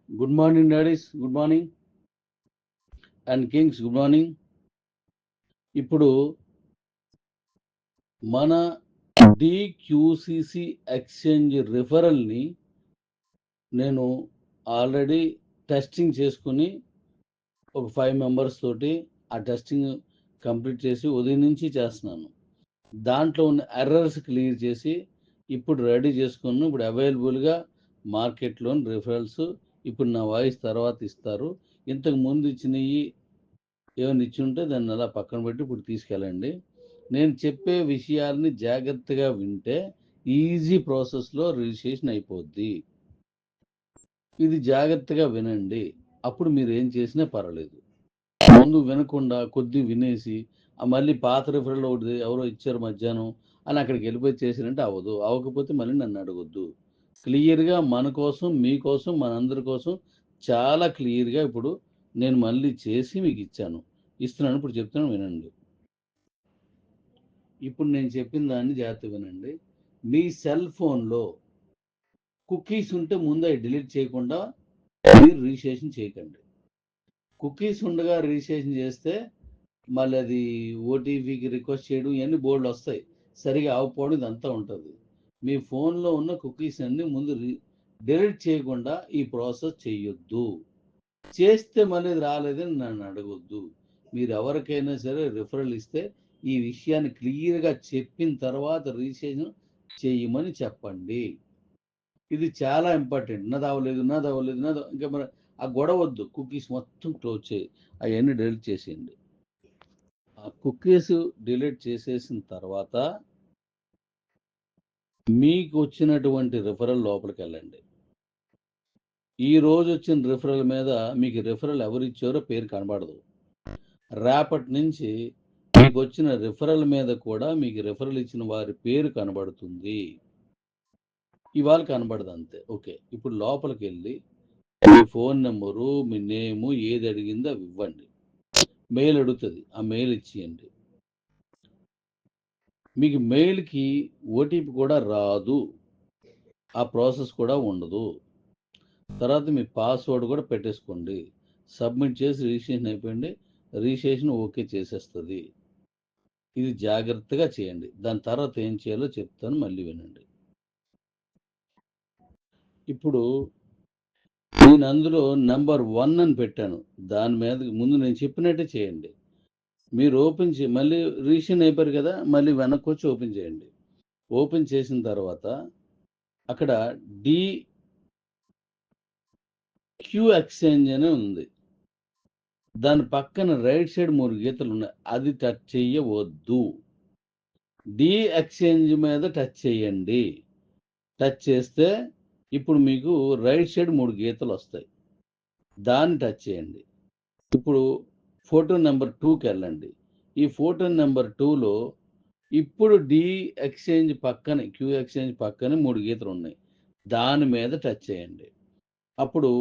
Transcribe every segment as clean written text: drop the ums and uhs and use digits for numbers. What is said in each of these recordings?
Good morning daddy's, good morning and Kings, good morning. ఇప్పుడు మన డిక్యూసిసి exchange రిఫరల్ని నేను already testing చేసుకుని ఒక 5 మెంబర్స్ తోటి ఆ టెస్టింగ్ కంప్లీట్ చేసి ఉదయం నుంచి చేస్తున్నాను. దాంట్లో ఉన్న ఎర్రర్స్ క్లియర్ చేసి ఇప్పుడు రెడీ చేసుకున్నాను. ఇప్పుడు అవైలబుల్గా మార్కెట్లోని రిఫరల్స్ ఇప్పుడు నా వాయిస్ తర్వాత ఇస్తారు. ఇంతకు ముందు ఇచ్చినవి ఏమైనా ఇచ్చి ఉంటే దాన్ని అలా పక్కన పెట్టి ఇప్పుడు తీసుకెళ్ళండి. నేను చెప్పే విషయాల్ని జాగ్రత్తగా వింటే ఈజీ ప్రాసెస్లో రిజిస్ట్రేషన్ అయిపోద్ది. ఇది జాగ్రత్తగా వినండి, అప్పుడు మీరు ఏం చేసినా పర్వాలేదు. ముందు వినకుండా కొద్ది వినేసి మళ్ళీ పాత రిఫరల్ ఒకటి ఎవరో ఇచ్చారు మధ్యాహ్నం అని అక్కడికి వెళ్ళిపోయి చేసినంటే అవ్వదు. అవ్వకపోతే మళ్ళీ నన్ను అడగొద్దు. క్లియర్గా మన కోసం, మీకోసం, మనందరి కోసం చాలా క్లియర్గా ఇప్పుడు నేను మళ్ళీ చేసి మీకు ఇచ్చాను, ఇస్తున్నాను. ఇప్పుడు చెప్తున్నాను, వినండి. ఇప్పుడు నేను చెప్పిన దాన్ని జాగ్రత్త వినండి. మీ సెల్ ఫోన్లో కుకీస్ ఉంటే ముందు అవి డిలీట్ చేయకుండా మీరు రిజిస్ట్రేషన్ చేయకండి. కుకీస్ ఉండగా రిజిస్ట్రేషన్ చేస్తే మళ్ళీ అది ఓటీపీకి రిక్వెస్ట్ చేయడం ఇవన్నీ బోర్డులు వస్తాయి, సరిగా అవ్వకపోవడం ఇదంతా ఉంటుంది. మీ ఫోన్లో ఉన్న కుకీస్ అన్ని ముందు డిలీట్ చేయకుండా ఈ ప్రాసెస్ చేయొద్దు. చేస్తే మళ్ళీ రాలేదని నన్ను అడగొద్దు. మీరు ఎవరికైనా సరే రిఫరల్ ఇస్తే ఈ విషయాన్ని క్లియర్గా చెప్పిన తర్వాత రిజిస్ట్రేషన్ చేయమని చెప్పండి. ఇది చాలా ఇంపార్టెంట్. నాది అవ్వలేదు, ఇంకా మరి ఆ గొడవ వద్దు. కుకీస్ మొత్తం క్లోజ్ చేయి, అవన్నీ డిలీట్ చేసేయండి. ఆ కుకీస్ డిలీట్ చేసేసిన తర్వాత మీకు వచ్చినటువంటి రిఫరల్ లోపలికి వెళ్ళండి. ఈ రోజు వచ్చిన రిఫరల్ మీద మీకు రిఫరల్ ఎవరిచ్చారో పేరు కనబడదు. రేపటి నుంచి మీకు వచ్చిన రిఫరల్ మీద కూడా మీకు రిఫరల్ ఇచ్చిన వారి పేరు కనబడుతుంది. ఇవాళ కనబడదు అంతే. ఓకే, ఇప్పుడు లోపలికి వెళ్ళి మీ ఫోన్ నెంబరు, మీ నేము ఏది అడిగిందో అవి ఇవ్వండి. మెయిల్ అడుగుతుంది, ఆ మెయిల్ ఇచ్చేయండి. మీకు మెయిల్కి ఓటీపీ కూడా రాదు, ఆ ప్రాసెస్ కూడా ఉండదు. తర్వాత మీ పాస్వర్డ్ కూడా పెట్టేసుకోండి. సబ్మిట్ చేసి రిజిస్ట్రేషన్ అయిపోయింది. రిజిస్ట్రేషన్ ఓకే చేసేస్తుంది. ఇది జాగ్రత్తగా చేయండి. దాని తర్వాత ఏం చేయాలో చెప్తాను, మళ్ళీ వినండి. ఇప్పుడు నేను అందులో నెంబర్ 1 అని పెట్టాను. దాని మీద ముందు నేను చెప్పినట్టే చేయండి. మీరు ఓపెన్ మళ్ళీ రిజిస్ట్రేషన్ అయిపోయారు కదా, మళ్ళీ వెనక్కి వచ్చి ఓపెన్ చేయండి. ఓపెన్ చేసిన తర్వాత అక్కడ క్యూ ఎక్స్చేంజ్ అని ఉంది. దాని పక్కన రైట్ సైడ్ 3 గీతలు ఉన్నాయి, అది టచ్ చేయవద్దు. ఎక్స్చేంజ్ మీద టచ్ చేయండి. టచ్ చేస్తే ఇప్పుడు మీకు రైట్ సైడ్ 3 గీతలు వస్తాయి, దాన్ని టచ్ చేయండి. ఇప్పుడు ఫోటో నెంబర్ 2కి వెళ్ళండి. ఈ ఫోటో నెంబర్ 2లో ఇప్పుడు ఎక్స్చేంజ్ పక్కన, క్యూ ఎక్స్చేంజ్ పక్కన 3 గీతలు ఉన్నాయి, దాని మీద టచ్ చేయండి. అప్పుడు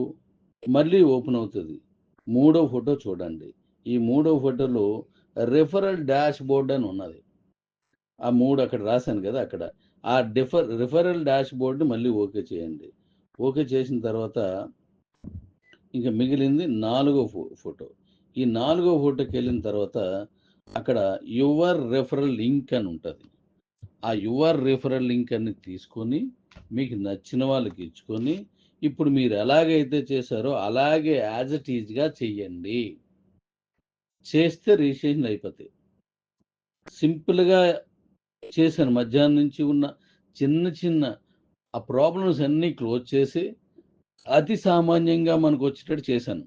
మళ్ళీ ఓపెన్ అవుతుంది. 3వ ఫోటో చూడండి. ఈ 3వ ఫోటోలో రిఫరల్ డాష్ బోర్డ్ అని ఉన్నది. ఆ 3 అక్కడ రాశాను కదా, అక్కడ ఆ రిఫరల్ డాష్ బోర్డ్ మళ్ళీ ఓకే చేయండి. ఓకే చేసిన తర్వాత ఇంకా మిగిలింది 4వ ఫోటో. ఈ 4వ ఫోటోకి వెళ్ళిన తర్వాత అక్కడ యువర్ రిఫరల్ లింక్ అని ఉంటుంది. ఆ యువర్ రిఫరల్ లింక్ అని తీసుకొని మీకు నచ్చిన వాళ్ళకి ఇచ్చుకొని ఇప్పుడు మీరు ఎలాగైతే చేశారో అలాగే యాజ్ ఇట్ ఈజ్గా చెయ్యండి. చేస్తే రిజిస్ట్రేషన్ అయిపోతాయి. సింపుల్గా చేశాను. మధ్యాహ్నం నుంచి ఉన్న చిన్న చిన్న ఆ ప్రాబ్లమ్స్ అన్నీ క్లోజ్ చేసి అతి సామాన్యంగా మనకు వచ్చేటట్టు చేశాను.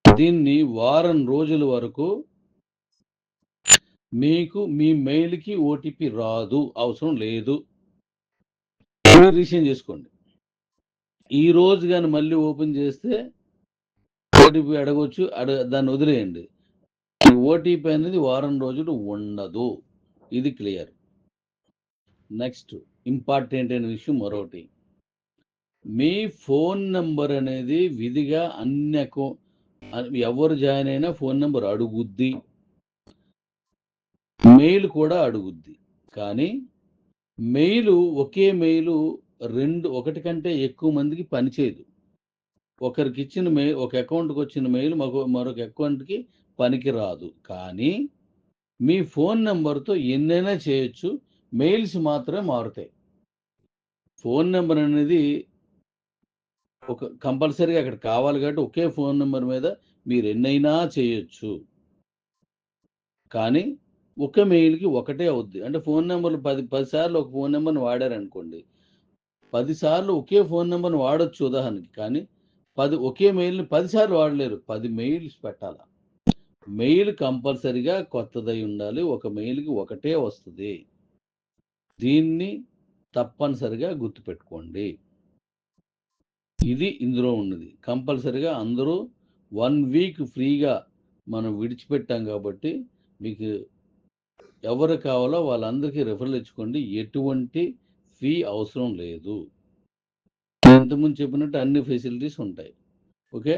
దీన్ని వారం రోజుల వరకు మీకు మీ మెయిల్కి ఓటీపీ రాదు, అవసరం లేదు. రిజిస్ట్రేషన్ చేసుకోండి. ఈ రోజు కానీ మళ్ళీ ఓపెన్ చేస్తే ఓటీపీ అడగవచ్చు, దాన్ని వదిలేయండి. ఓటీపీ అనేది వారం రోజులు ఉండదు. ఇది క్లియర్. నెక్స్ట్ ఇంపార్టెంట్ అయిన విషయం మరొకటి, మీ ఫోన్ నెంబర్ అనేది విధిగా అన్ని ఎవరు జాయిన్ అయినా ఫోన్ నెంబర్ అడుగుద్ది, మెయిల్ కూడా అడుగుద్ది. కానీ ఒకే మెయిల్ ఒకటి కంటే ఎక్కువ మందికి పనిచేయదు. ఒకరికిచ్చిన మెయిల్, ఒక అకౌంట్‌కి వచ్చిన మెయిల్ మరొక అకౌంట్‌కి పనికిరాదు. కానీ మీ ఫోన్ నంబర్‌తో ఎన్నైనా చేయొచ్చు. మెయిల్స్ మాత్రమే మారుతాయి. ఫోన్ నంబర్ అనేది కంపల్సరీగా అక్కడ కావాలి కాబట్టి ఒకే ఫోన్ నంబర్ మీద మీరెన్నైనా చేయొచ్చు. కానీ ఒక మెయిల్‌కి ఒకటే అవుద్ది. అంటే ఫోన్ నంబర్‌లు 10 సార్లు ఒక ఫోన్ నంబర్‌ని వాడారనుకోండి. 10 సార్లు ఒకే ఫోన్ నంబర్‌ని వాడొచ్చు ఉదాహరణకి. కానీ ఒకే మెయిల్‌ని 10 సార్లు వాడలేరు. 10 మెయిల్స్ పెట్టాల. మెయిల్ కంపల్సరీగా కొత్తదై ఉండాలి. ఒక మెయిల్‌కి ఒకటే వస్తది. దీన్ని తప్పనిసరిగా గుర్తుపెట్టుకోండి. ఇది ఇందులో ఉన్నది. కంపల్సరీగా అందరూ 1 వీక్ ఫ్రీగా మనం విడిచిపెట్టాం కాబట్టి మీకు ఎవరు కావాలో వాళ్ళందరికీ రిఫరల్ ఇచ్చుకోండి. ఎటువంటి ఫీ అవసరం లేదు. ఇంతకుముందు చెప్పినట్టు అన్ని ఫెసిలిటీస్ ఉంటాయి. ఓకే.